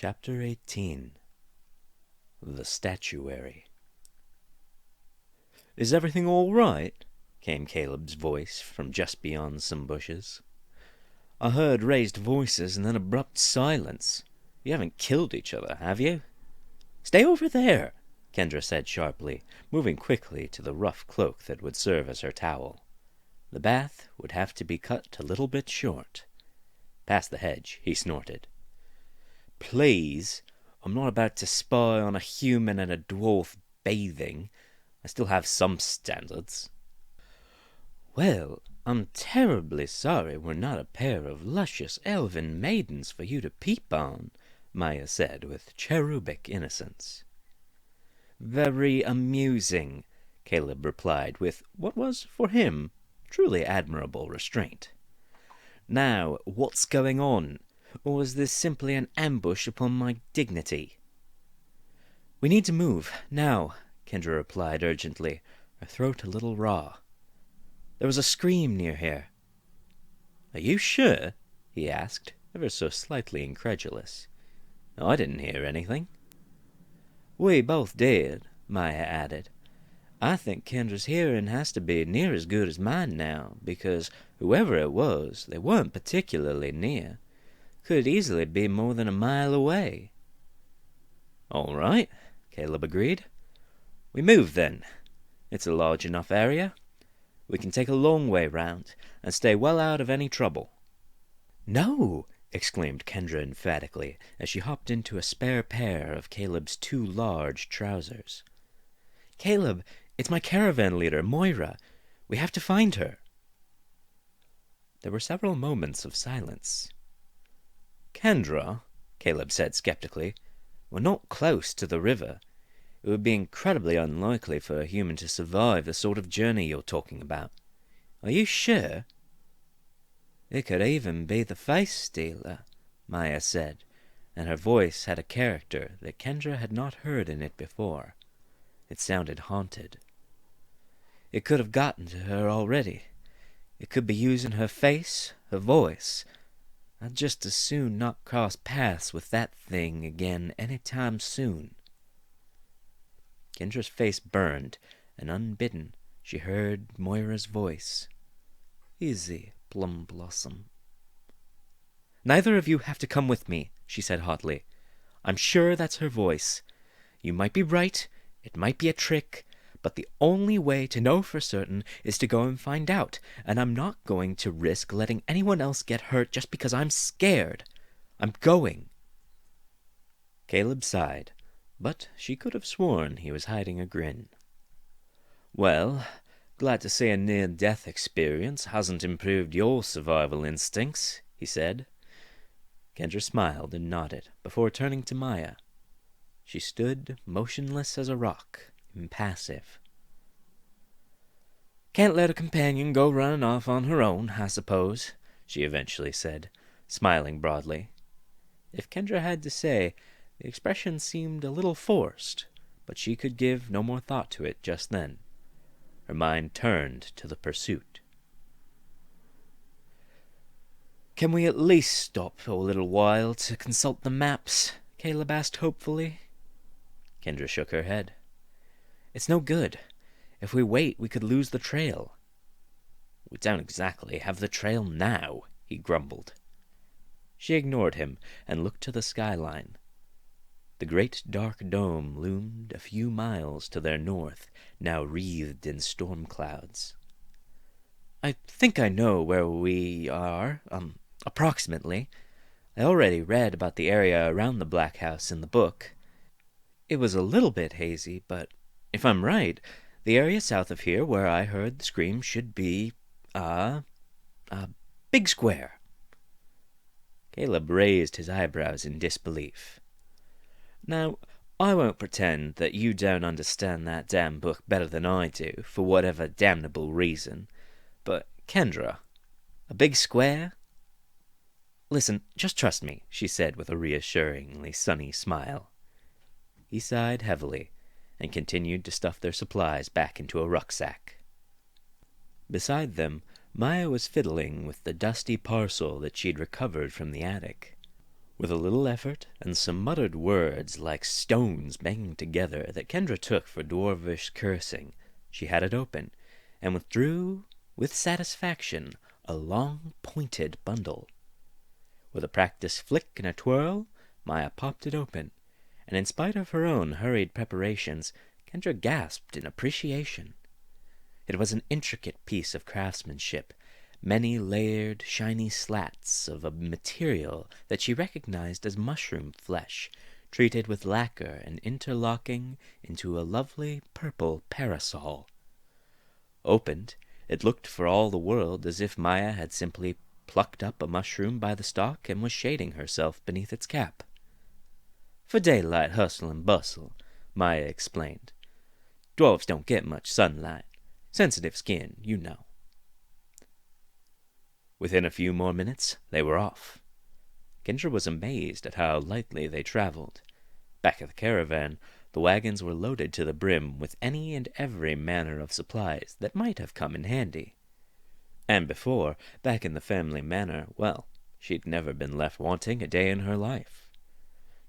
Chapter 18 The Statuary. "Is everything all right?" came Caleb's voice from just beyond some bushes. "I heard raised voices and then abrupt silence. You haven't killed each other, have you?" "Stay over there," Kendra said sharply, moving quickly to the rough cloak that would serve as her towel. The bath would have to be cut a little bit short. Past the hedge, he snorted. "Please, I'm not about to spy on a human and a dwarf bathing. I still have some standards." "Well, I'm terribly sorry we're not a pair of luscious elven maidens for you to peep on," Maya said with cherubic innocence. "Very amusing," Caleb replied with what was, for him, truly admirable restraint. "Now, what's going on? Or is this simply an ambush upon my dignity?" "We need to move, now," Kendra replied urgently, her throat a little raw. "There was a scream near here." "Are you sure?" he asked, ever so slightly incredulous. "I didn't hear anything." "We both did," Maya added. "I think Kendra's hearing has to be near as good as mine now, because whoever it was, they weren't particularly near. Could easily be more than a mile away." "All right," Caleb agreed. "We move, then. It's a large enough area. We can take a long way round, and stay well out of any trouble." "No!" exclaimed Kendra emphatically, as she hopped into a spare pair of Caleb's too large trousers. "Caleb, it's my caravan leader, Moira. We have to find her." There were several moments of silence. "Kendra," Caleb said skeptically, "we're not close to the river. It would be incredibly unlikely for a human to survive the sort of journey you're talking about. Are you sure?" "It could even be the face stealer," Maya said, and her voice had a character that Kendra had not heard in it before. It sounded haunted. "It could have gotten to her already. It could be using her face, her voice. I'd just as soon not cross paths with that thing again any time soon." Kendra's face burned, and unbidden, she heard Moira's voice. "Easy, Plum Blossom." "Neither of you have to come with me," she said hotly. "I'm sure that's her voice. You might be right, it might be a trick, but the only way to know for certain is to go and find out, and I'm not going to risk letting anyone else get hurt just because I'm scared. I'm going." Caleb sighed, but she could have sworn he was hiding a grin. "Well, glad to see a near-death experience hasn't improved your survival instincts," he said. Kendra smiled and nodded before turning to Maya. She stood motionless as a rock, impassive. "Can't let a companion go running off on her own, I suppose," she eventually said, smiling broadly. If Kendra had to say, the expression seemed a little forced, but she could give no more thought to it just then. Her mind turned to the pursuit. "Can we at least stop a little while to consult the maps?" Caleb asked hopefully. Kendra shook her head. "It's no good. If we wait, we could lose the trail." "We don't exactly have the trail now," he grumbled. She ignored him and looked to the skyline. The great dark dome loomed a few miles to their north, now wreathed in storm clouds. "I think I know where we are, approximately. I already read about the area around the Black House in the book. It was a little bit hazy, but if I'm right, the area south of here where I heard the scream should be a big square." Caleb raised his eyebrows in disbelief. "Now, I won't pretend that you don't understand that damn book better than I do, for whatever damnable reason, but, Kendra, a big square?" "Listen, just trust me," she said with a reassuringly sunny smile. He sighed heavily and continued to stuff their supplies back into a rucksack. Beside them, Maya was fiddling with the dusty parcel that she'd recovered from the attic. With a little effort and some muttered words like stones banging together that Kendra took for dwarvish cursing, she had it open, and withdrew with satisfaction a long, pointed bundle. With a practiced flick and a twirl, Maya popped it open, and in spite of her own hurried preparations, Kendra gasped in appreciation. It was an intricate piece of craftsmanship, many layered, shiny slats of a material that she recognized as mushroom flesh, treated with lacquer and interlocking into a lovely purple parasol. Opened, it looked for all the world as if Maya had simply plucked up a mushroom by the stalk and was shading herself beneath its cap. "For daylight hustle and bustle," Maya explained. "Dwarves don't get much sunlight. Sensitive skin, you know." Within a few more minutes, they were off. Kendra was amazed at how lightly they traveled. Back at the caravan, the wagons were loaded to the brim with any and every manner of supplies that might have come in handy. And before, back in the family manor, well, she'd never been left wanting a day in her life.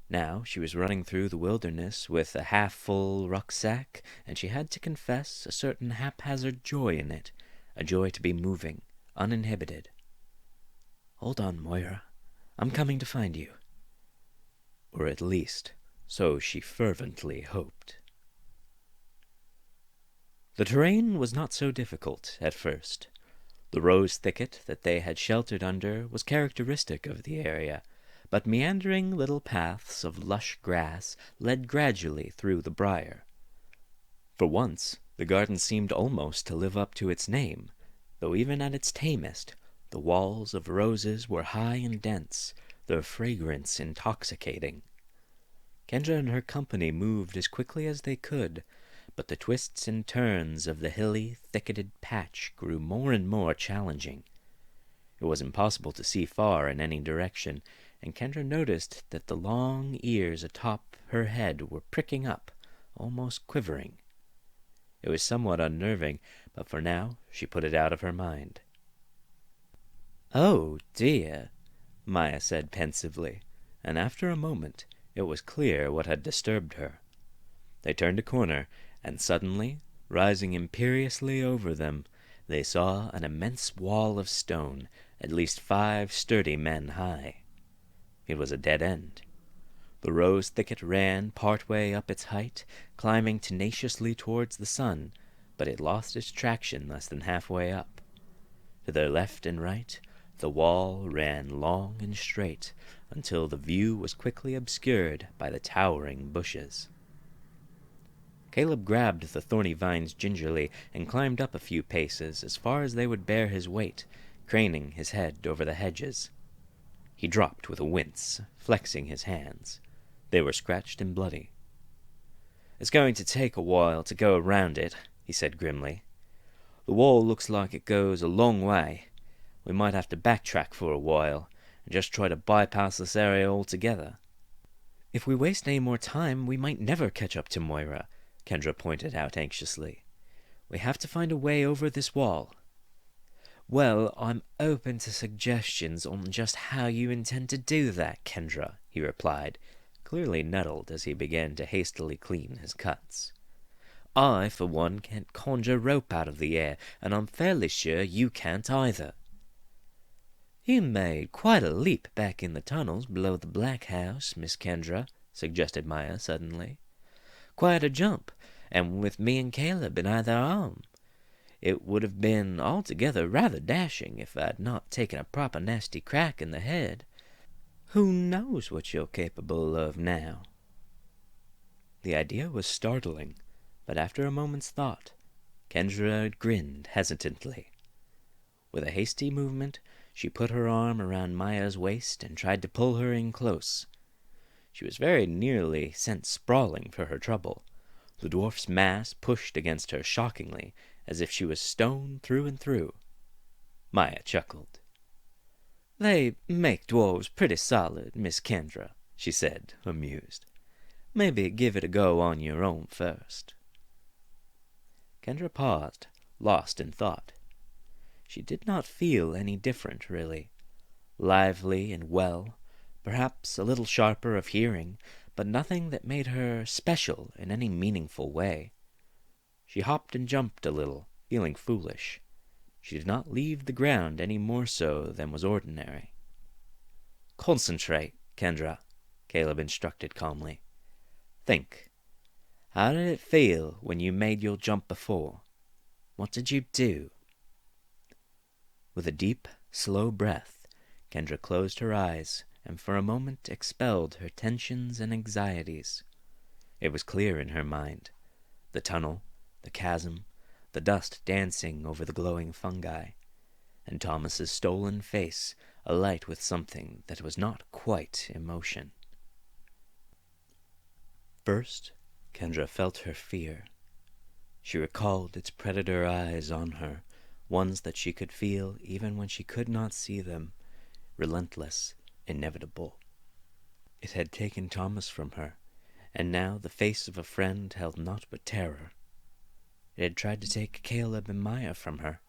Now she was running through the wilderness with a half-full rucksack, and she had to confess a certain haphazard joy in it, a joy to be moving, uninhibited. "Hold on, Moira. I'm coming to find you." Or at least, so she fervently hoped. The terrain was not so difficult at first. The rose thicket that they had sheltered under was characteristic of the area, but meandering little paths of lush grass led gradually through the briar. For once, the garden seemed almost to live up to its name, though even at its tamest, the walls of roses were high and dense, their fragrance intoxicating. Kendra and her company moved as quickly as they could, but the twists and turns of the hilly, thicketed patch grew more and more challenging. It was impossible to see far in any direction, and Kendra noticed that the long ears atop her head were pricking up, almost quivering. It was somewhat unnerving, but for now she put it out of her mind. "Oh, dear," Maya said pensively, and after a moment it was clear what had disturbed her. They turned a corner, and suddenly, rising imperiously over them, they saw an immense wall of stone, at least 5 sturdy men high. It was a dead end. The rose thicket ran part way up its height, climbing tenaciously towards the sun, but it lost its traction less than halfway up. To their left and right, the wall ran long and straight, until the view was quickly obscured by the towering bushes. Caleb grabbed the thorny vines gingerly and climbed up a few paces, as far as they would bear his weight, craning his head over the hedges. He dropped with a wince, flexing his hands. They were scratched and bloody. "It's going to take a while to go around it," he said grimly. "The wall looks like it goes a long way. We might have to backtrack for a while, and just try to bypass this area altogether." "If we waste any more time, we might never catch up to Moira," Kendra pointed out anxiously. "We have to find a way over this wall." "Well, I'm open to suggestions on just how you intend to do that, Kendra," he replied, clearly nettled as he began to hastily clean his cuts. "I, for one, can't conjure rope out of the air, and I'm fairly sure you can't either." "You made quite a leap back in the tunnels below the Black House, Miss Kendra," suggested Maya suddenly. "Quite a jump, and with me and Caleb in either arm. It would have been altogether rather dashing if I'd not taken a proper nasty crack in the head. Who knows what you're capable of now?" The idea was startling, but after a moment's thought, Kendra grinned hesitantly. With a hasty movement, she put her arm around Maya's waist and tried to pull her in close. She was very nearly sent sprawling for her trouble. The dwarf's mass pushed against her shockingly, as if she was stone through and through. Maya chuckled. "They make dwarves pretty solid, Miss Kendra," she said, amused. "Maybe give it a go on your own first." Kendra paused, lost in thought. She did not feel any different, really. Lively and well, perhaps a little sharper of hearing, but nothing that made her special in any meaningful way. She hopped and jumped a little, feeling foolish. She did not leave the ground any more so than was ordinary. "Concentrate, Kendra," Caleb instructed calmly. "Think. How did it feel when you made your jump before? What did you do?" With a deep, slow breath, Kendra closed her eyes and for a moment expelled her tensions and anxieties. It was clear in her mind. The tunnel, the chasm, the dust dancing over the glowing fungi, and Thomas's stolen face alight with something that was not quite emotion. First, Kendra felt her fear. She recalled its predator eyes on her, ones that she could feel even when she could not see them, relentless, inevitable. It had taken Thomas from her, and now the face of a friend held naught but terror. It had tried to take Caleb and Maya from her,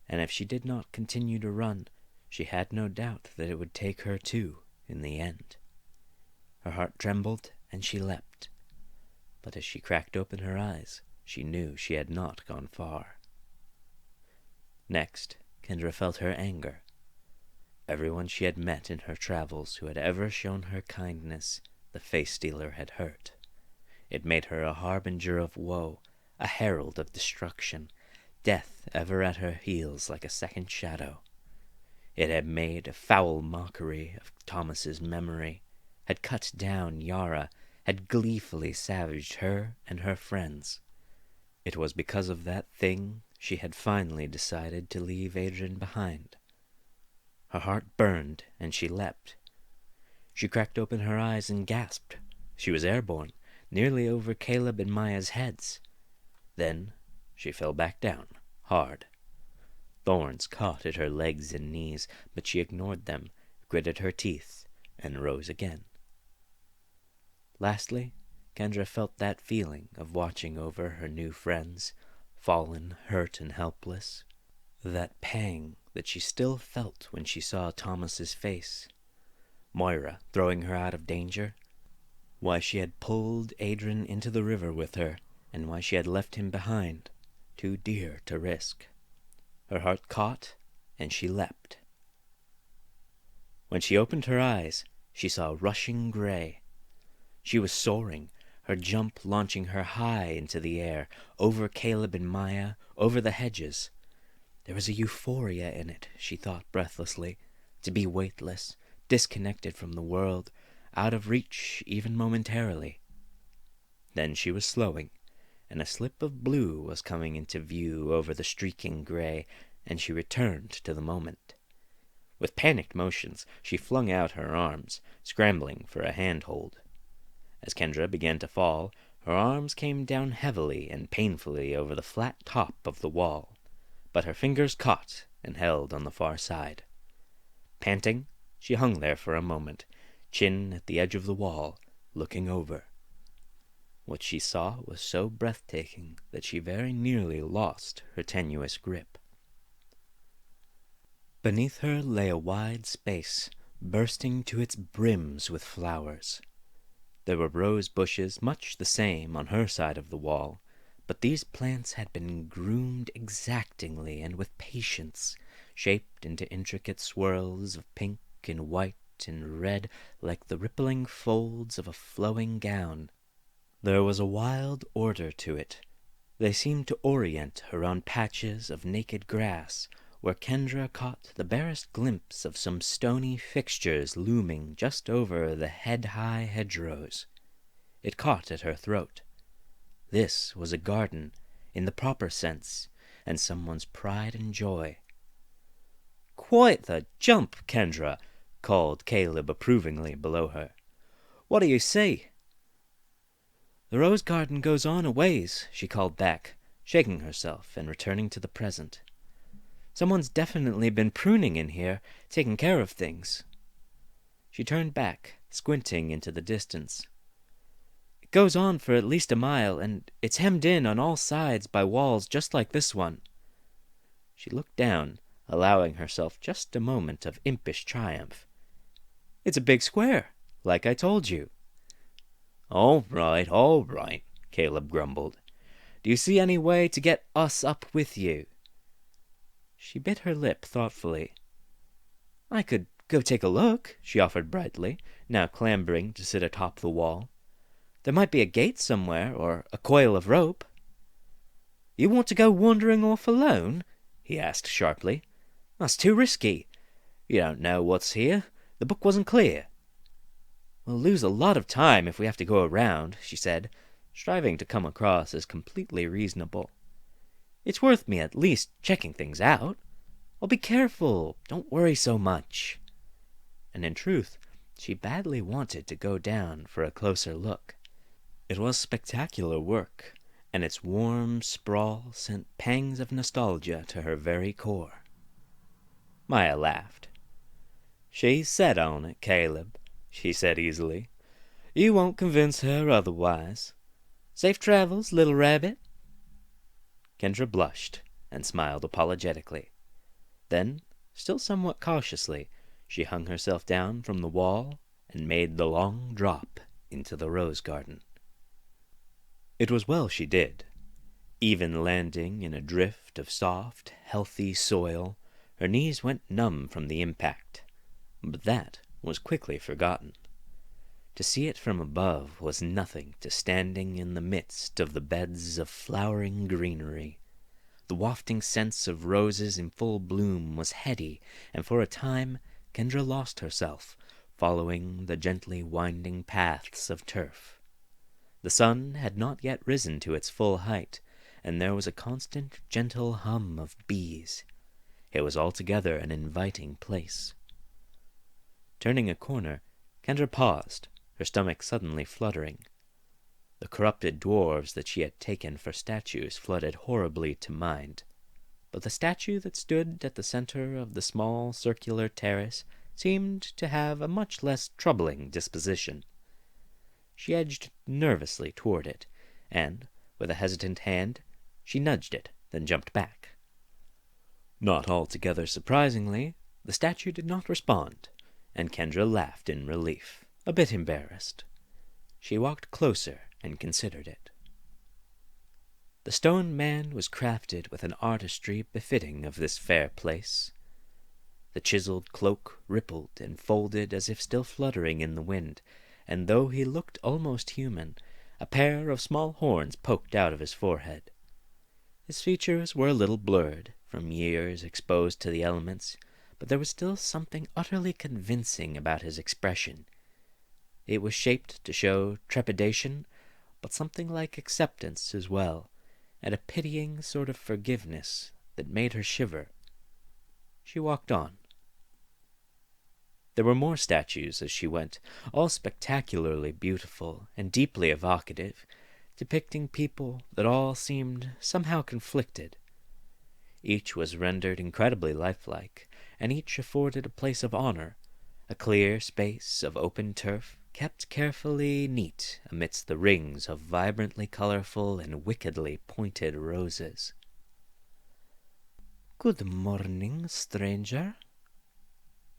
and if she did not continue to run, she had no doubt that it would take her too, in the end. Her heart trembled, and she leapt. But as she cracked open her eyes, she knew she had not gone far. Next, Kendra felt her anger. Everyone she had met in her travels who had ever shown her kindness, the face-stealer had hurt. It made her a harbinger of woe, a herald of destruction, death ever at her heels like a second shadow. It had made a foul mockery of Thomas's memory, had cut down Yara, had gleefully savaged her and her friends. It was because of that thing she had finally decided to leave Adrian behind. Her heart burned, and she leapt. She cracked open her eyes and gasped. She was airborne, nearly over Caleb and Maya's heads. Then she fell back down, hard. Thorns caught at her legs and knees, but she ignored them, gritted her teeth, and rose again. Lastly, Kendra felt that feeling of watching over her new friends, fallen, hurt, and helpless. That pang that she still felt when she saw Thomas's face. Moira throwing her out of danger. Why she had pulled Adrian into the river with her, and why she had left him behind, too dear to risk. Her heart caught, and she leapt. When she opened her eyes, she saw rushing gray. She was soaring, her jump launching her high into the air, over Caleb and Maya, over the hedges. There was a euphoria in it, she thought breathlessly, to be weightless, disconnected from the world, out of reach even momentarily. Then she was slowing, and a slip of blue was coming into view over the streaking gray, and she returned to the moment. With panicked motions, she flung out her arms, scrambling for a handhold. As Kendra began to fall, her arms came down heavily and painfully over the flat top of the wall, but her fingers caught and held on the far side. Panting, she hung there for a moment, chin at the edge of the wall, looking over. What she saw was so breathtaking that she very nearly lost her tenuous grip. Beneath her lay a wide space, bursting to its brims with flowers. There were rose bushes much the same on her side of the wall, but these plants had been groomed exactingly and with patience, shaped into intricate swirls of pink and white and red like the rippling folds of a flowing gown. There was a wild order to it. They seemed to orient her on patches of naked grass, where Kendra caught the barest glimpse of some stony fixtures looming just over the head-high hedgerows. It caught at her throat. This was a garden, in the proper sense, and someone's pride and joy. "Quite the jump, Kendra," called Caleb approvingly below her. "What do you see?" "The rose garden goes on a ways," she called back, shaking herself and returning to the present. "Someone's definitely been pruning in here, taking care of things." She turned back, squinting into the distance. "It goes on for at least a mile, and it's hemmed in on all sides by walls just like this one." She looked down, allowing herself just a moment of impish triumph. It's a big square, like I told you." All right, Caleb grumbled. "Do you see any way to get us up with you?" She bit her lip thoughtfully. "I could go take a look," she offered brightly, now clambering to sit atop the wall. "There might be a gate somewhere, or a coil of rope." "You want to go wandering off alone?" he asked sharply. "That's too risky. You don't know what's here. The book wasn't clear." "We'll lose a lot of time if we have to go around," she said, striving to come across as completely reasonable. "It's worth me at least checking things out. I'll be careful. Don't worry so much." And in truth, she badly wanted to go down for a closer look. It was spectacular work, and its warm sprawl sent pangs of nostalgia to her very core. Maya laughed. "She's set on it, Caleb," she said easily. "You won't convince her otherwise. Safe travels, little rabbit." Kendra blushed and smiled apologetically. Then, still somewhat cautiously, she hung herself down from the wall and made the long drop into the rose garden. It was well she did. Even landing in a drift of soft, healthy soil, her knees went numb from the impact. But that was quickly forgotten. To see it from above was nothing to standing in the midst of the beds of flowering greenery. The wafting sense of roses in full bloom was heady, and for a time Kendra lost herself, following the gently winding paths of turf. The sun had not yet risen to its full height, and there was a constant, gentle hum of bees. It was altogether an inviting place. Turning a corner, Kendra paused, her stomach suddenly fluttering. The corrupted dwarves that she had taken for statues flooded horribly to mind, but the statue that stood at the center of the small circular terrace seemed to have a much less troubling disposition. She edged nervously toward it, and, with a hesitant hand, she nudged it, then jumped back. Not altogether surprisingly, the statue did not respond, and Kendra laughed in relief, a bit embarrassed. She walked closer and considered it. The stone man was crafted with an artistry befitting of this fair place. The chiseled cloak rippled and folded as if still fluttering in the wind, and though he looked almost human, a pair of small horns poked out of his forehead. His features were a little blurred from years exposed to the elements, but there was still something utterly convincing about his expression. It was shaped to show trepidation, but something like acceptance as well, and a pitying sort of forgiveness that made her shiver. She walked on. There were more statues as she went, all spectacularly beautiful and deeply evocative, depicting people that all seemed somehow conflicted. Each was rendered incredibly lifelike, and each afforded a place of honor, a clear space of open turf kept carefully neat amidst the rings of vibrantly colorful and wickedly pointed roses. "Good morning, stranger."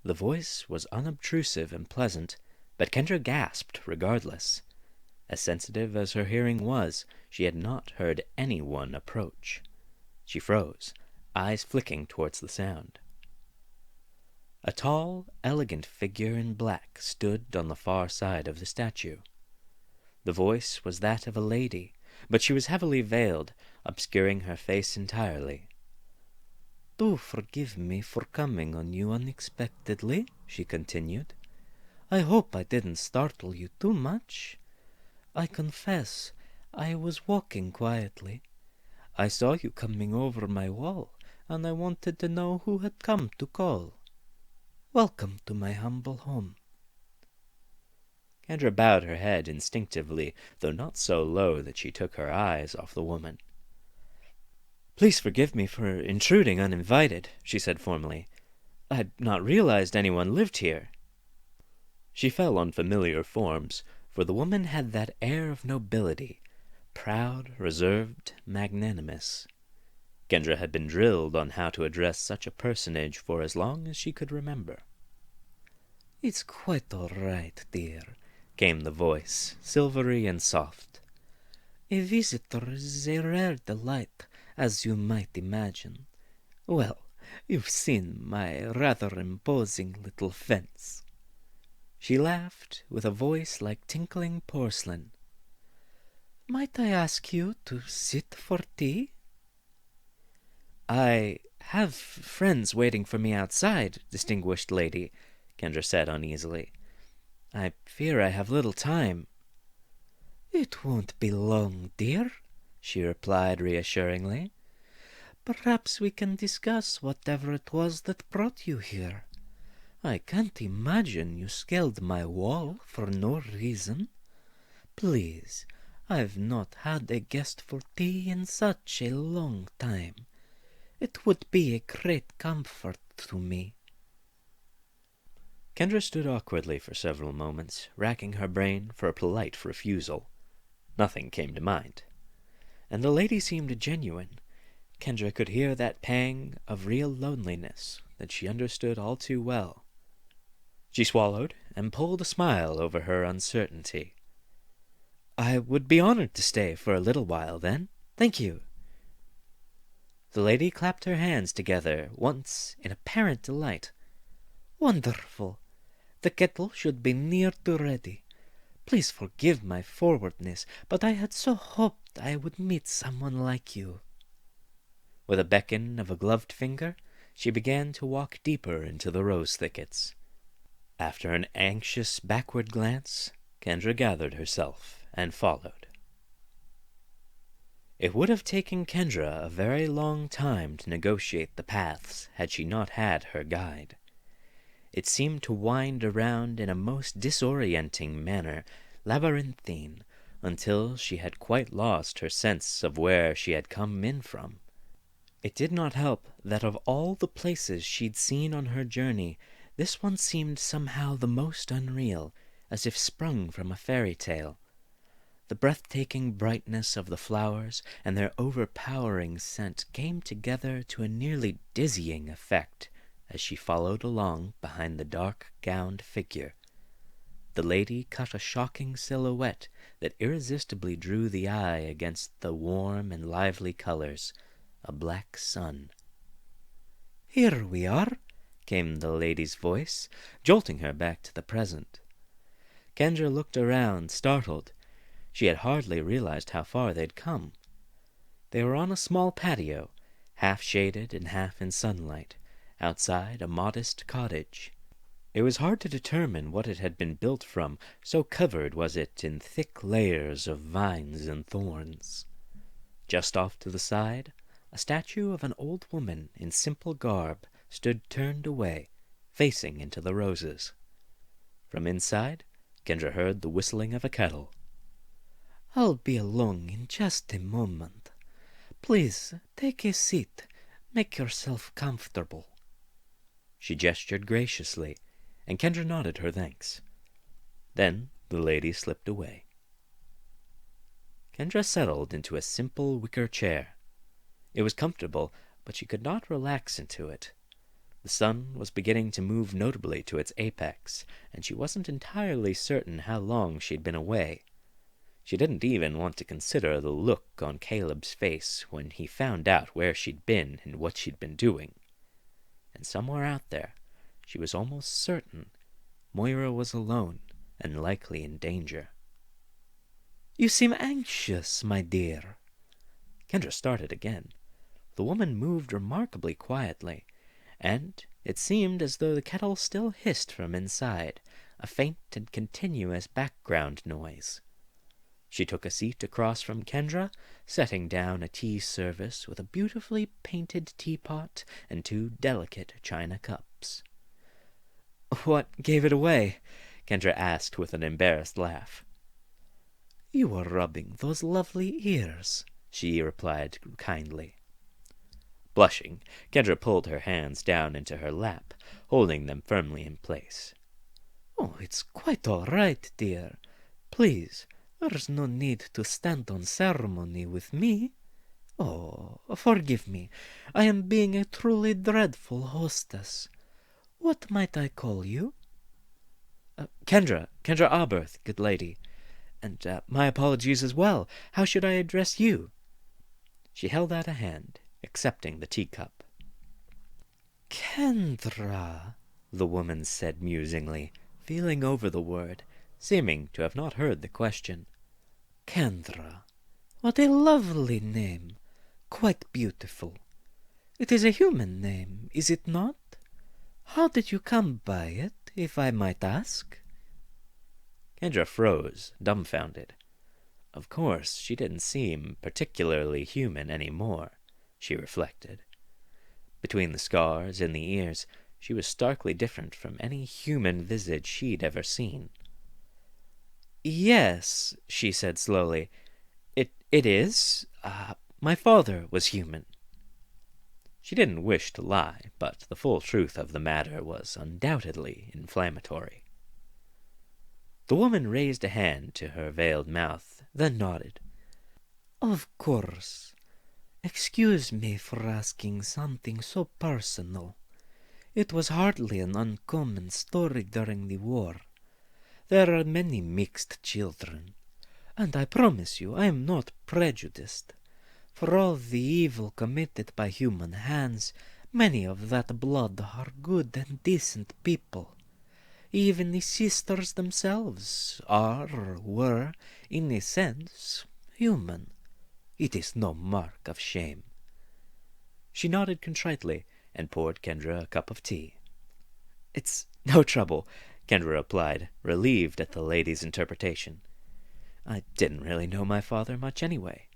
The voice was unobtrusive and pleasant, but Kendra gasped regardless. As sensitive as her hearing was, she had not heard anyone approach. She froze, eyes flicking towards the sound. A tall, elegant figure in black stood on the far side of the statue. The voice was that of a lady, but she was heavily veiled, obscuring her face entirely. "Do forgive me for coming on you unexpectedly," she continued. "I hope I didn't startle you too much. I confess, I was walking quietly. I saw you coming over my wall, and I wanted to know who had come to call. Welcome to my humble home." Kendra bowed her head instinctively, though not so low that she took her eyes off the woman. "Please forgive me for intruding uninvited," she said formally. "I'd not realized anyone lived here." She fell on familiar forms, for the woman had that air of nobility, proud, reserved, magnanimous. Kendra had been drilled on how to address such a personage for as long as she could remember. "It's quite all right, dear," came the voice, silvery and soft. "A visitor is a rare delight, as you might imagine. Well, you've seen my rather imposing little fence." She laughed with a voice like tinkling porcelain. "Might I ask you to sit for tea?" "I have friends waiting for me outside, distinguished lady," Kendra said uneasily. "I fear I have little time." "It won't be long, dear," she replied reassuringly. "Perhaps we can discuss whatever it was that brought you here. I can't imagine you scaled my wall for no reason. Please, I've not had a guest for tea in such a long time. It would be a great comfort to me." Kendra stood awkwardly for several moments, racking her brain for a polite refusal. Nothing came to mind. And the lady seemed genuine. Kendra could hear that pang of real loneliness that she understood all too well. She swallowed and pulled a smile over her uncertainty. "I would be honored to stay for a little while, then. Thank you." The lady clapped her hands together once in apparent delight. "Wonderful! The kettle should be near to ready. Please forgive my forwardness, but I had so hoped I would meet someone like you." With a beckon of a gloved finger, she began to walk deeper into the rose thickets. After an anxious backward glance, Kendra gathered herself and followed. It would have taken Kendra a very long time to negotiate the paths had she not had her guide. It seemed to wind around in a most disorienting manner, labyrinthine, until she had quite lost her sense of where she had come in from. It did not help that of all the places she'd seen on her journey, this one seemed somehow the most unreal, as if sprung from a fairy tale. The breathtaking brightness of the flowers and their overpowering scent came together to a nearly dizzying effect as she followed along behind the dark-gowned figure. The lady cut a shocking silhouette that irresistibly drew the eye against the warm and lively colors, a black sun. "Here we are," came the lady's voice, jolting her back to the present. Kendra looked around, startled. She had hardly realized how far they'd come. They were on a small patio, half shaded and half in sunlight, outside a modest cottage. It was hard to determine what it had been built from, so covered was it in thick layers of vines and thorns. Just off to the side, a statue of an old woman in simple garb stood turned away, facing into the roses. From inside, Kendra heard the whistling of a kettle. "I'll be along in just a moment. Please, take a seat. Make yourself comfortable." She gestured graciously, and Kendra nodded her thanks. Then the lady slipped away. Kendra settled into a simple wicker chair. It was comfortable, but she could not relax into it. The sun was beginning to move notably to its apex, and she wasn't entirely certain how long she'd been away. She didn't even want to consider the look on Caleb's face when he found out where she'd been and what she'd been doing. And somewhere out there, she was almost certain Moira was alone and likely in danger. "You seem anxious, my dear." Kendra started again. The woman moved remarkably quietly, and it seemed as though the kettle still hissed from inside, a faint and continuous background noise. She took a seat across from Kendra, setting down a tea service with a beautifully painted teapot and 2 delicate china cups. "What gave it away?" Kendra asked with an embarrassed laugh. "You were rubbing those lovely ears," she replied kindly. Blushing, Kendra pulled her hands down into her lap, holding them firmly in place. "Oh, it's quite all right, dear. Please, there's no need to stand on ceremony with me. Oh, forgive me. I am being a truly dreadful hostess. What might I call you?" Kendra Arberth, good lady. And my apologies as well. How should I address you?" She held out a hand, accepting the teacup. "Kendra," the woman said musingly, feeling over the word, seeming to have not heard the question. "Kendra, what a lovely name. Quite beautiful. It is a human name, is it not? How did you come by it, if I might ask?" Kendra froze, dumbfounded. Of course, she didn't seem particularly human any more, she reflected. Between the scars and the ears, she was starkly different from any human visage she'd ever seen. "Yes," she said slowly, It is. My father was human." She didn't wish to lie, but the full truth of the matter was undoubtedly inflammatory. The woman raised a hand to her veiled mouth, then nodded. "Of course. Excuse me for asking something so personal. It was hardly an uncommon story during the war. There are many mixed children, and I promise you I am not prejudiced. For all the evil committed by human hands, many of that blood are good and decent people. Even the sisters themselves are, or were, in a sense, human. It is no mark of shame." She nodded contritely and poured Kendra a cup of tea. "It's no trouble," Kendra replied, relieved at the lady's interpretation. "I didn't really know my father much anyway.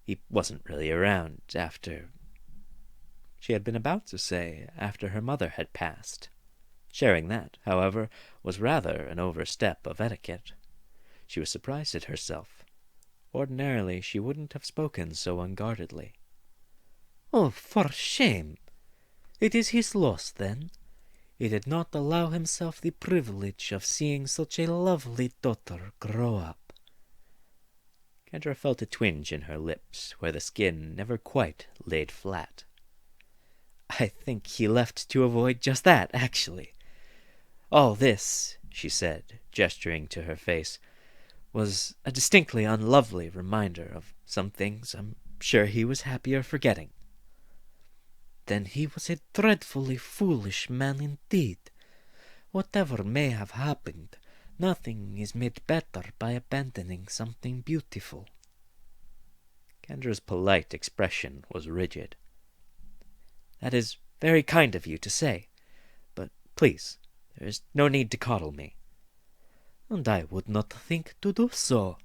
He wasn't really around after—" She had been about to say after her mother had passed. Sharing that, however, was rather an overstep of etiquette. She was surprised at herself. Ordinarily, she wouldn't have spoken so unguardedly. "Oh, for shame! It is his loss, then. He did not allow himself the privilege of seeing such a lovely daughter grow up." Kendra felt a twinge in her lips where the skin never quite laid flat. "I think he left to avoid just that, actually. All this," she said, gesturing to her face, "was a distinctly unlovely reminder of some things I'm sure he was happier forgetting." "Then he was a dreadfully foolish man indeed. Whatever may have happened, nothing is made better by abandoning something beautiful." Kendra's polite expression was rigid. "That is very kind of you to say, but please, there is no need to coddle me." "And I would not think to do so.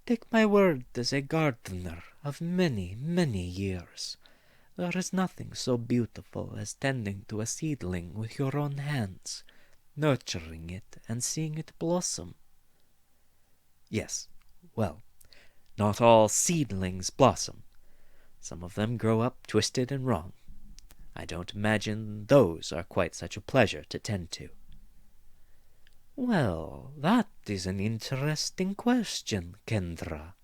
Take my word as a gardener of many, many years. There is nothing so beautiful as tending to a seedling with your own hands, nurturing it and seeing it blossom." "Yes, well, not all seedlings blossom. Some of them grow up twisted and wrong. I don't imagine those are quite such a pleasure to tend to." "Well, that is an interesting question, Kendra."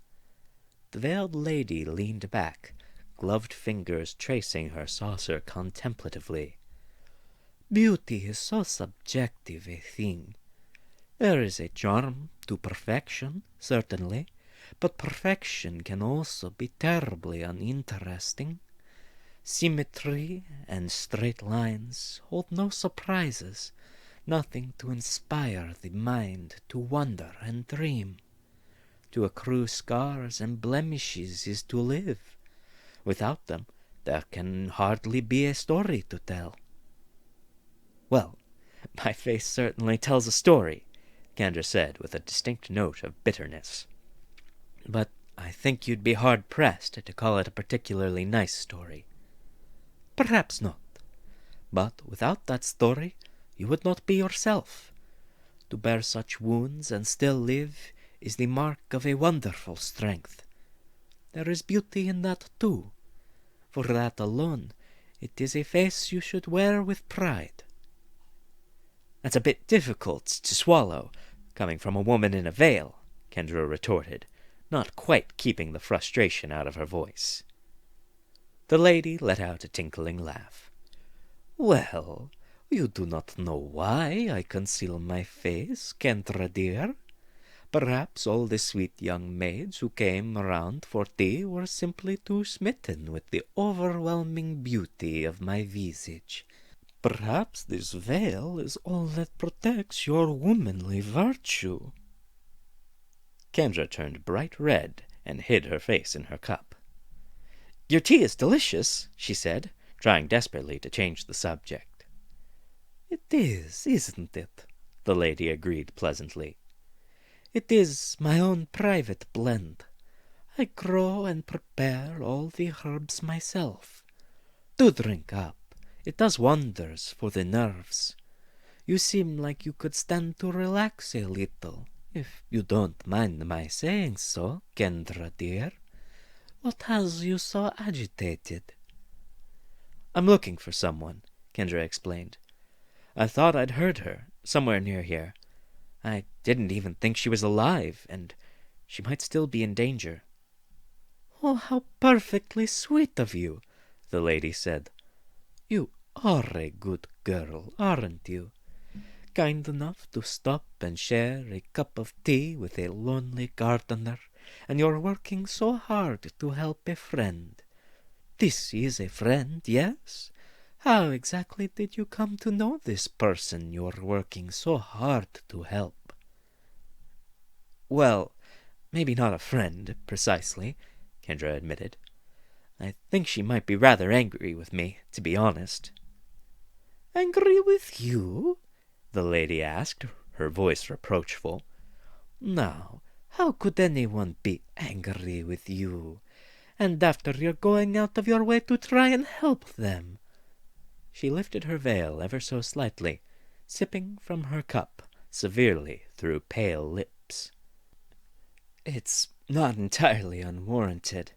The veiled lady leaned back, gloved fingers tracing her saucer contemplatively. "Beauty is so subjective a thing. There is a charm to perfection, certainly, but perfection can also be terribly uninteresting. Symmetry and straight lines hold no surprises, nothing to inspire the mind to wonder and dream. To accrue scars and blemishes is to live. Without them, there can hardly be a story to tell." "Well, my face certainly tells a story," Kendra said with a distinct note of bitterness. "But I think you'd be hard-pressed to call it a particularly nice story." "Perhaps not. But without that story, you would not be yourself. To bear such wounds and still live is the mark of a wonderful strength. There is beauty in that, too. For that alone, it is a face you should wear with pride." "That's a bit difficult to swallow, coming from a woman in a veil," Kendra retorted, not quite keeping the frustration out of her voice. The lady let out a tinkling laugh. "Well, You do not know why I conceal my face, Kendra dear. Perhaps all the sweet young maids who came around for tea were simply too smitten with the overwhelming beauty of my visage. Perhaps this veil is all that protects your womanly virtue." Kendra turned bright red and hid her face in her cup. "Your tea is delicious," she said, trying desperately to change the subject. "It is, isn't it?" the lady agreed pleasantly. "It is my own private blend. I grow and prepare all the herbs myself. Do drink up. It does wonders for the nerves. You seem like you could stand to relax a little, if you don't mind my saying so, Kendra dear. What has you so agitated?" "I'm looking for someone," Kendra explained. "I thought I'd heard her, somewhere near here. I didn't even think she was alive, and she might still be in danger." "Oh, how perfectly sweet of you," the lady said. "You are a good girl, aren't you? Kind enough to stop and share a cup of tea with a lonely gardener, and you're working so hard to help a friend. This is a friend, yes? How exactly did you come to know this person you're working so hard to help?" "Well, maybe not a friend, precisely," Kendra admitted. "I think she might be rather angry with me, to be honest." "Angry with you?" the lady asked, her voice reproachful. "Now, how could anyone be angry with you? And after you're going out of your way to try and help them." She lifted her veil ever so slightly, sipping from her cup severely through pale lips. "It's not entirely unwarranted,"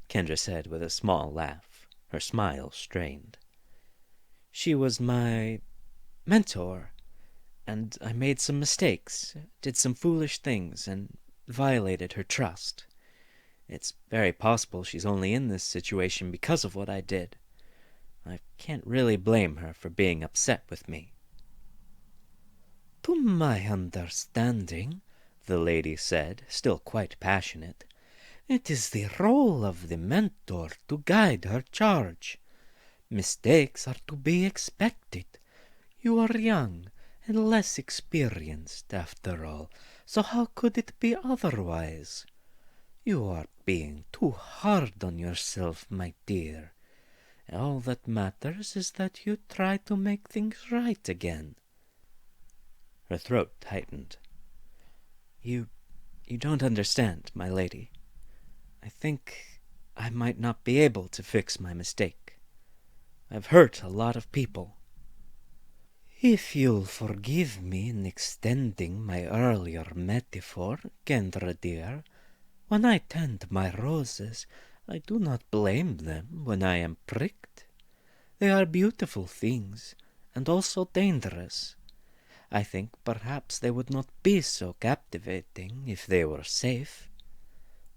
Kendra said with a small laugh, her smile strained. "She was my mentor, and I made some mistakes, did some foolish things, and violated her trust. It's very possible she's only in this situation because of what I did. I can't really blame her for being upset with me." "To my understanding," the lady said, still quite passionate, "it is the role of the mentor to guide her charge. Mistakes are to be expected. You are young and less experienced, after all, so how could it be otherwise? You are being too hard on yourself, my dear. All that matters is that you try to make things right again." Her throat tightened. You don't understand, my lady. I think I might not be able to fix my mistake. I've hurt a lot of people." "If you'll forgive me in extending my earlier metaphor, Kendra dear, when I tend my roses, I do not blame them when I am pricked. They are beautiful things, and also dangerous. I think perhaps they would not be so captivating if they were safe.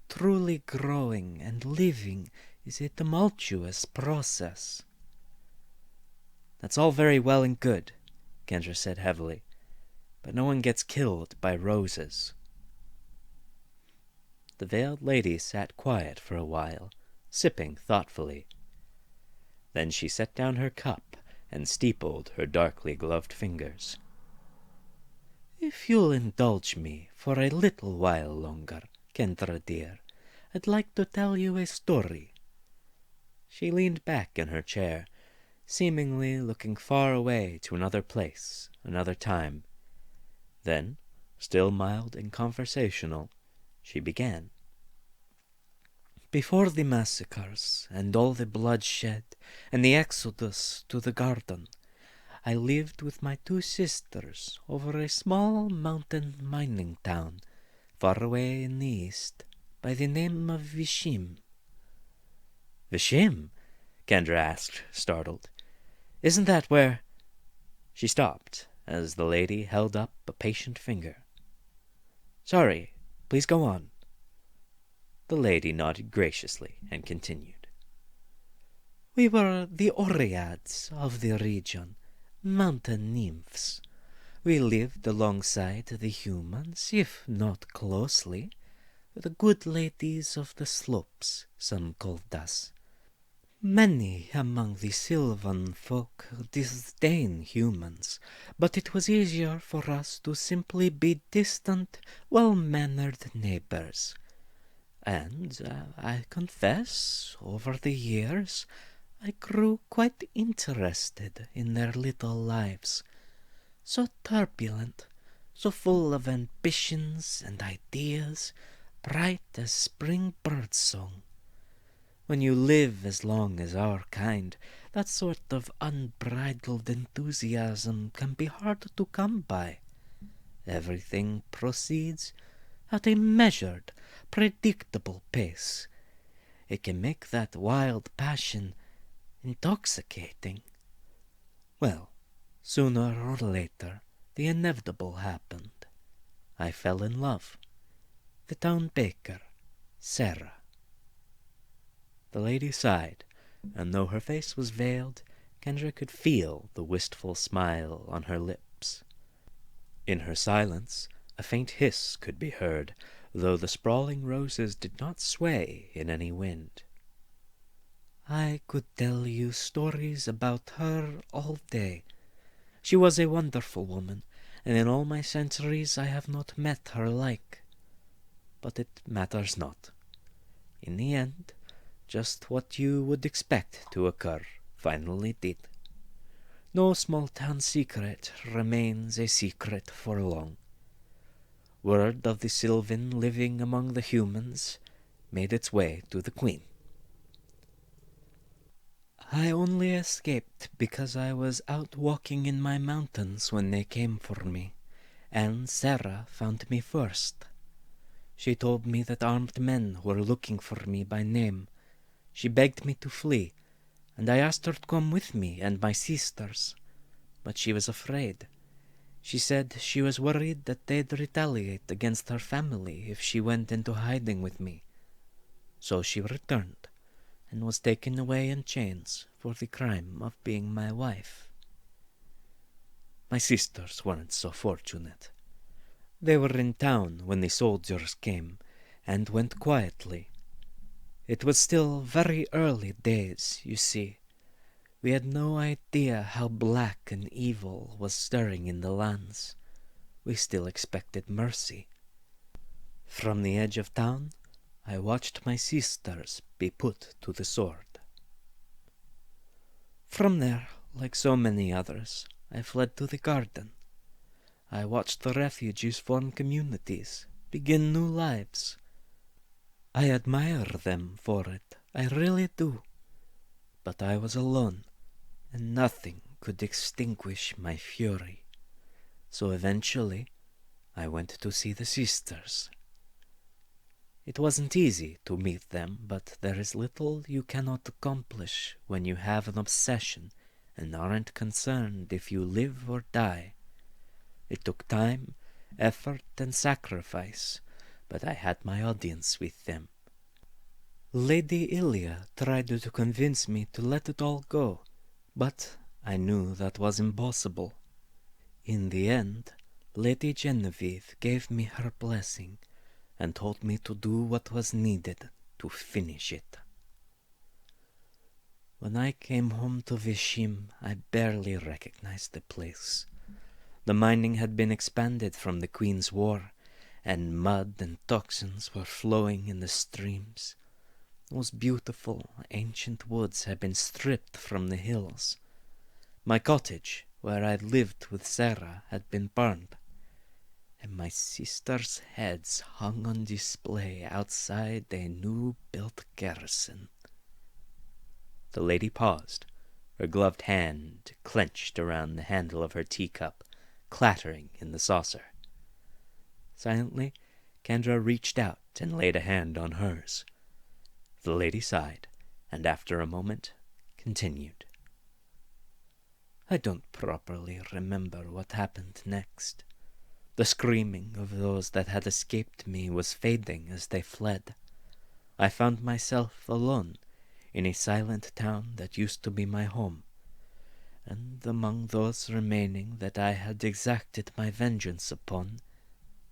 Truly growing and living is a tumultuous process." "That's all very well and good," Kendra said heavily, "but no one gets killed by roses." The veiled lady sat quiet for a while, sipping thoughtfully. Then she set down her cup and steepled her darkly gloved fingers. "If you'll indulge me for a little while longer, Kendra dear, I'd like to tell you a story." She leaned back in her chair, seemingly looking far away to another place, another time. Then, still mild and conversational, she began. "Before the massacres and all the bloodshed and the exodus to the garden, I lived with my two sisters over a small mountain mining town far away in the east by the name of Vishim." "Vishim?" Kendra asked, startled. "Isn't that where—" She stopped as the lady held up a patient finger. "Sorry, please go on." The lady nodded graciously and continued. "We were the Oreads of the region, Mountain nymphs. We lived alongside the humans, if not closely. The good ladies of the slopes, some called us. Many among the sylvan folk disdain humans, but it was easier for us to simply be distant, well-mannered neighbors. And I confess, over the years, I grew quite interested in their little lives. So turbulent, so full of ambitions and ideas, bright as spring birdsong. When you live as long as our kind, that sort of unbridled enthusiasm can be hard to come by. Everything proceeds at a measured, predictable pace. It can make that wild passion intoxicating. Well, sooner or later, the inevitable happened. I fell in love. The town baker, Sarah. The lady sighed, and though her face was veiled, Kendra could feel the wistful smile on her lips. In her silence, a faint hiss could be heard, though the sprawling roses did not sway in any wind. I could tell you stories about her all day. She was a wonderful woman, and in all my centuries I have not met her like. But it matters not. In the end, just what you would expect to occur finally did. No small-town secret remains a secret for long. Word of the Sylvan living among the humans made its way to the Queen. I only escaped because I was out walking in my mountains when they came for me, and Sarah found me first. She told me that armed men were looking for me by name. She begged me to flee, and I asked her to come with me and my sisters, but she was afraid. She said she was worried that they'd retaliate against her family if she went into hiding with me. So she returned, and was taken away in chains for the crime of being my wife. My sisters weren't so fortunate. They were in town when the soldiers came, and went quietly. It was still very early days, you see. We had no idea how black and evil was stirring in the lands. We still expected mercy. From the edge of town, I watched my sisters be put to the sword. From there, like so many others, I fled to the garden. I watched the refugees form communities, begin new lives. I admire them for it, I really do. But I was alone, and nothing could extinguish my fury. So eventually, I went to see the sisters. It wasn't easy to meet them, but there is little you cannot accomplish when you have an obsession and aren't concerned if you live or die. It took time, effort, and sacrifice, but I had my audience with them. Lady Ilya tried to convince me to let it all go, but I knew that was impossible. In the end, Lady Genevieve gave me her blessing and told me to do what was needed to finish it. When I came home to Vishim, I barely recognized the place. The mining had been expanded from the Queen's War, and mud and toxins were flowing in the streams. Those beautiful, ancient woods had been stripped from the hills. My cottage, where I'd lived with Sarah, had been burned, and my sisters' heads hung on display outside a new-built garrison. The lady paused, her gloved hand clenched around the handle of her teacup, clattering in the saucer. Silently, Kendra reached out and laid a hand on hers. The lady sighed, and after a moment, continued. I don't properly remember what happened next. The screaming of those that had escaped me was fading as they fled. I found myself alone in a silent town that used to be my home. and among those remaining that I had exacted my vengeance upon,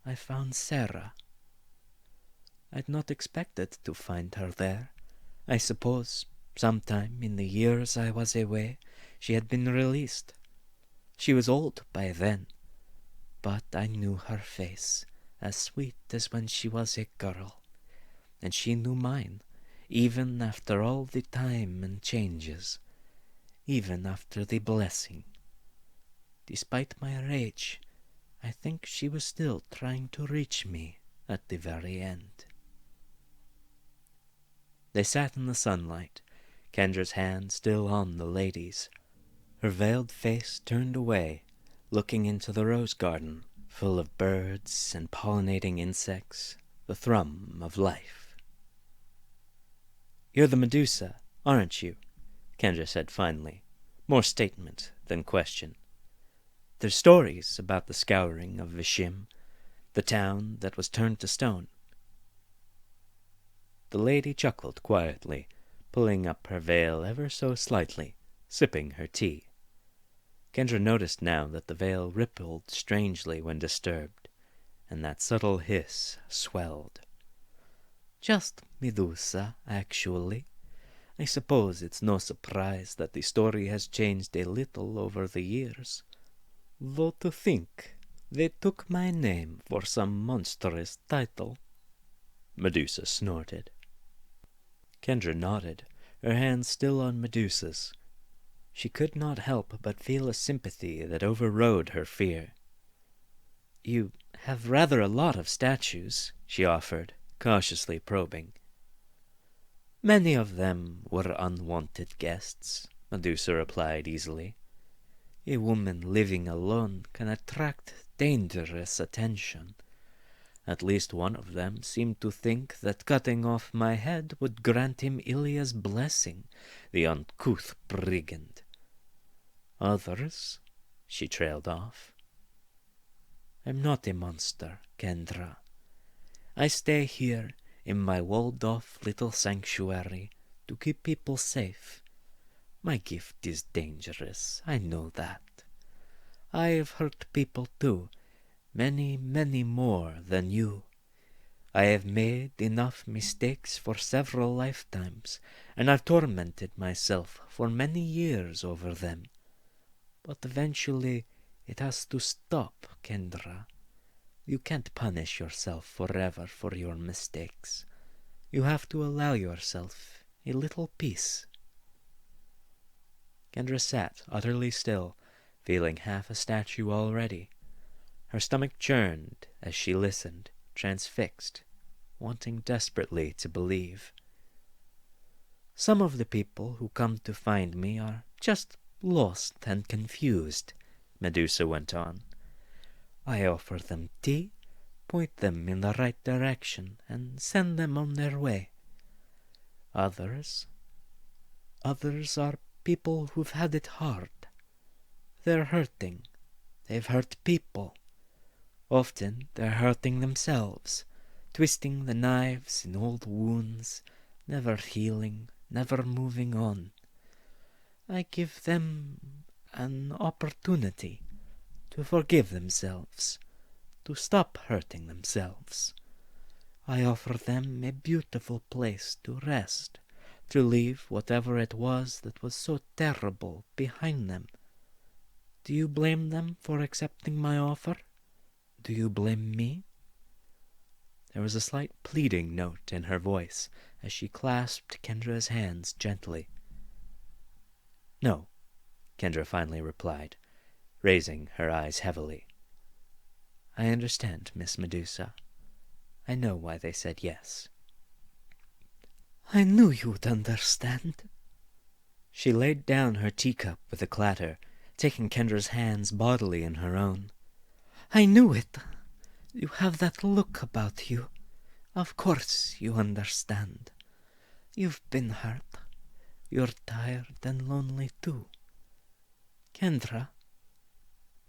I found Sarah. I'd not expected to find her there. I suppose sometime in the years I was away she had been released. She was old by then, but I knew her face, as sweet as when she was a girl, and she knew mine, even after all the time and changes, even after the blessing. Despite my rage, I think she was still trying to reach me at the very end. They sat in the sunlight, Kendra's hand still on the lady's, her veiled face turned away, looking into the rose garden, full of birds and pollinating insects, the thrum of life. "You're the Medusa, aren't you?" Kendra said finally, more statement than question. "There's stories about the scouring of Vishim, the town that was turned to stone." The lady chuckled quietly, pulling up her veil ever so slightly, sipping her tea. Kendra noticed now that the veil rippled strangely when disturbed, and that subtle hiss swelled. "Just Medusa, actually. I suppose it's no surprise that the story has changed a little over the years. Though to think they took my name for some monstrous title." Medusa snorted. Kendra nodded, her hand still on Medusa's. She could not help but feel a sympathy that overrode her fear. "You have rather a lot of statues," she offered, cautiously probing. "Many of them were unwanted guests," Medusa replied easily. "A woman living alone can attract dangerous attention. At least one of them seemed to think that cutting off my head would grant him Ilya's blessing, the uncouth brigand. Others," she trailed off. "I'm not a monster, Kendra. I stay here in my walled-off little sanctuary to keep people safe. My gift is dangerous, I know that. I've hurt people too, many, many more than you. I have made enough mistakes for several lifetimes, and I've tormented myself for many years over them. But eventually it has to stop, Kendra. You can't punish yourself forever for your mistakes. You have to allow yourself a little peace." Kendra sat utterly still, feeling half a statue already. Her stomach churned as she listened, transfixed, wanting desperately to believe. "Some of the people who come to find me are just lost and confused," Medusa went on. "I offer them tea, point them in the right direction, and send them on their way. Others are people who've had it hard. They're hurting. They've hurt people. Often they're hurting themselves, twisting the knives in old wounds, never healing, never moving on. I give them an opportunity to forgive themselves, to stop hurting themselves. I offer them a beautiful place to rest, to leave whatever it was that was so terrible behind them. Do you blame them for accepting my offer? Do you blame me?" There was a slight pleading note in her voice as she clasped Kendra's hands gently. "No," Kendra finally replied, raising her eyes heavily. "I understand, Miss Medusa. I know why they said yes." "I knew you'd understand." She laid down her teacup with a clatter, taking Kendra's hands bodily in her own. "I knew it. You have that look about you. Of course you understand. You've been hurt. You're tired and lonely too. Kendra."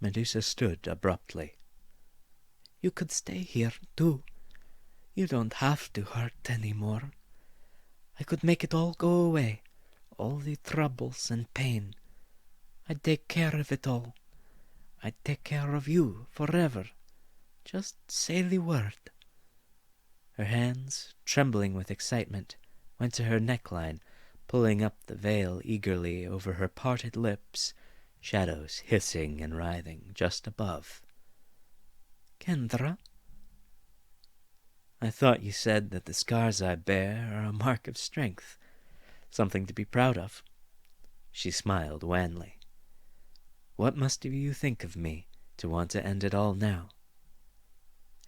Medusa stood abruptly. "You could stay here too. You don't have to hurt anymore. I could make it all go away, all the troubles and pain. I take care of it all. I take care of you forever. Just say the word. Her hands, trembling with excitement, went to her neckline, pulling up the veil eagerly over her parted lips, shadows hissing and writhing just above. Kendra? I thought you said that the scars I bear are a mark of strength, something to be proud of. She smiled wanly. What must you think of me to want to end it all now?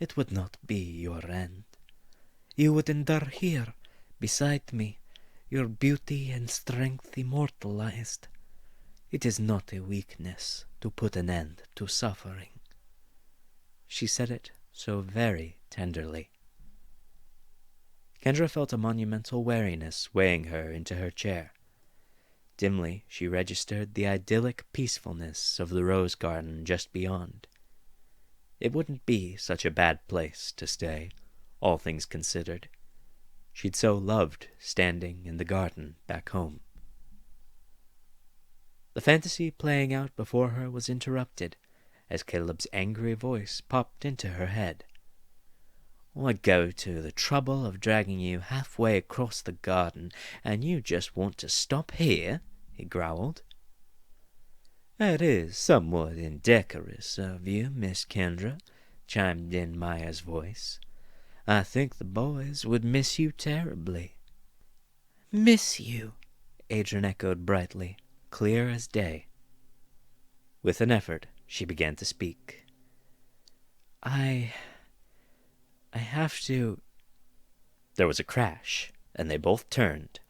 It would not be your end. You would endure here, beside me, your beauty and strength immortalized. It is not a weakness to put an end to suffering. She said it so very tenderly. Kendra felt a monumental weariness weighing her into her chair. Dimly she registered the idyllic peacefulness of the rose garden just beyond. It wouldn't be such a bad place to stay, all things considered. She'd so loved standing in the garden back home. The fantasy playing out before her was interrupted as Caleb's angry voice popped into her head. I'd go to the trouble of dragging you halfway across the garden, and you just want to stop here, he growled. It is somewhat indecorous of you, Miss Kendra, chimed in Maya's voice. I think the boys would miss you terribly. Miss you, Adrian echoed brightly, clear as day. With an effort, she began to speak. I have to... There was a crash, and they both turned.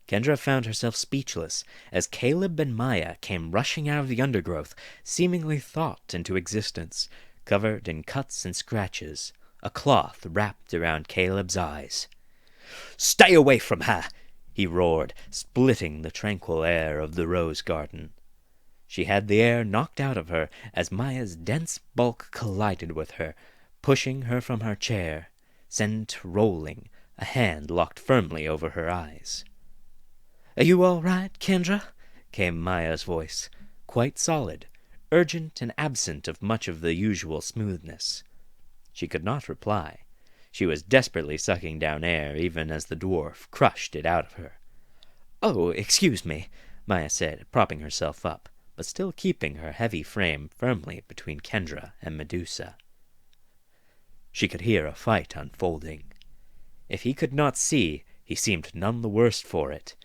Kendra found herself speechless as Caleb and Maya came rushing out of the undergrowth, seemingly thought into existence, covered in cuts and scratches, a cloth wrapped around Caleb's eyes. "Stay away from her!" he roared, splitting the tranquil air of the rose garden. She had the air knocked out of her as Maya's dense bulk collided with her, pushing her from her chair, sent rolling, a hand locked firmly over her eyes. "Are you all right, Kendra?" came Maya's voice, quite solid, urgent and absent of much of the usual smoothness. She could not reply. She was desperately sucking down air even as the dwarf crushed it out of her. "Oh, excuse me," Maya said, propping herself up, but still keeping her heavy frame firmly between Kendra and Medusa. She could hear a fight unfolding. If he could not see, he seemed none the worse for it.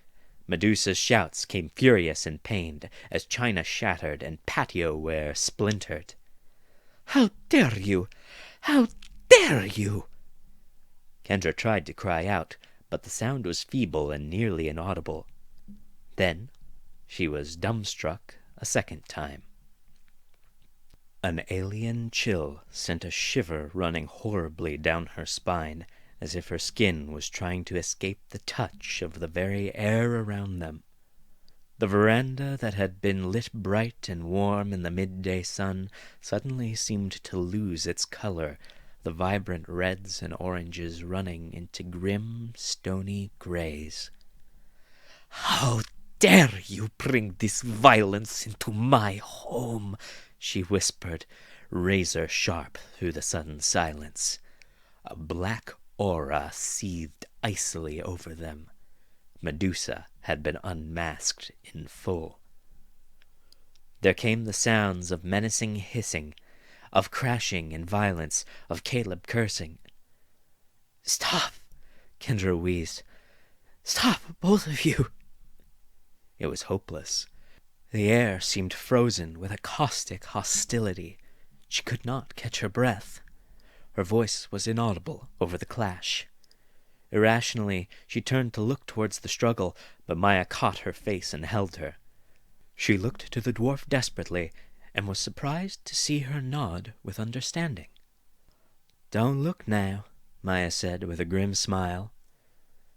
Medusa's shouts came furious and pained as china shattered and patio ware splintered. "How dare you! How dare you!" Kendra tried to cry out, but the sound was feeble and nearly inaudible. Then she was dumbstruck a second time. An alien chill sent a shiver running horribly down her spine, as if her skin was trying to escape the touch of the very air around them. The veranda that had been lit bright and warm in the midday sun suddenly seemed to lose its color, the vibrant reds and oranges running into grim, stony grays. "How dare you bring this violence into my home?" she whispered, razor sharp through the sudden silence. A black aura seethed icily over them. Medusa had been unmasked in full. There came the sounds of menacing hissing, of crashing and violence, of Caleb cursing. "Stop!" Kendra wheezed. "Stop, both of you!" It was hopeless. The air seemed frozen with a caustic hostility. She could not catch her breath. Her voice was inaudible over the clash. Irrationally, she turned to look towards the struggle, but Maya caught her face and held her. She looked to the dwarf desperately, and was surprised to see her nod with understanding. "Don't look now," Maya said with a grim smile.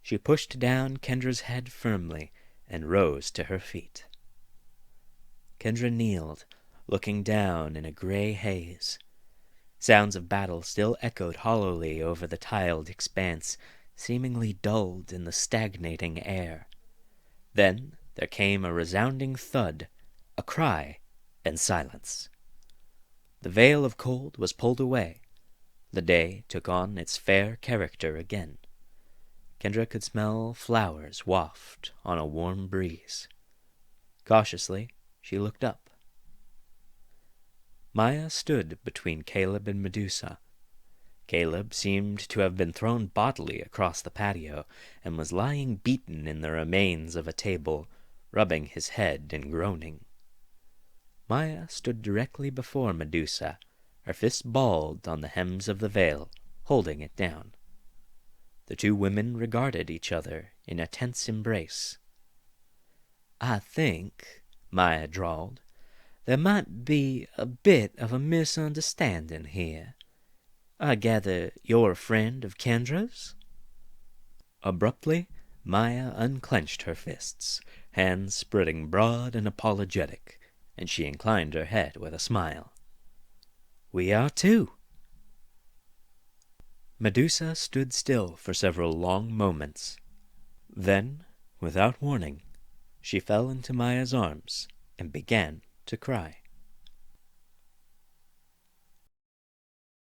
She pushed down Kendra's head firmly and rose to her feet. Kendra kneeled, looking down in a gray haze. Sounds of battle still echoed hollowly over the tiled expanse, seemingly dulled in the stagnating air. Then there came a resounding thud, A cry and silence. The veil of cold was pulled away. The day took on its fair character again. Kendra could smell flowers waft on a warm breeze. Cautiously, she looked up. Maya stood between Caleb and Medusa. Caleb seemed to have been thrown bodily across the patio and was lying beaten in the remains of a table, rubbing his head and groaning. Maya stood directly before Medusa, her fists balled on the hems of the veil, holding it down. The two women regarded each other in a tense embrace. "I think," Maya drawled, "there might be a bit of a misunderstanding here. I gather you're a friend of Kendra's?" Abruptly, Maya unclenched her fists, hands spreading broad and apologetic, and she inclined her head with a smile. "We are too." Medusa stood still for several long moments. Then, without warning, she fell into Maya's arms and began to cry.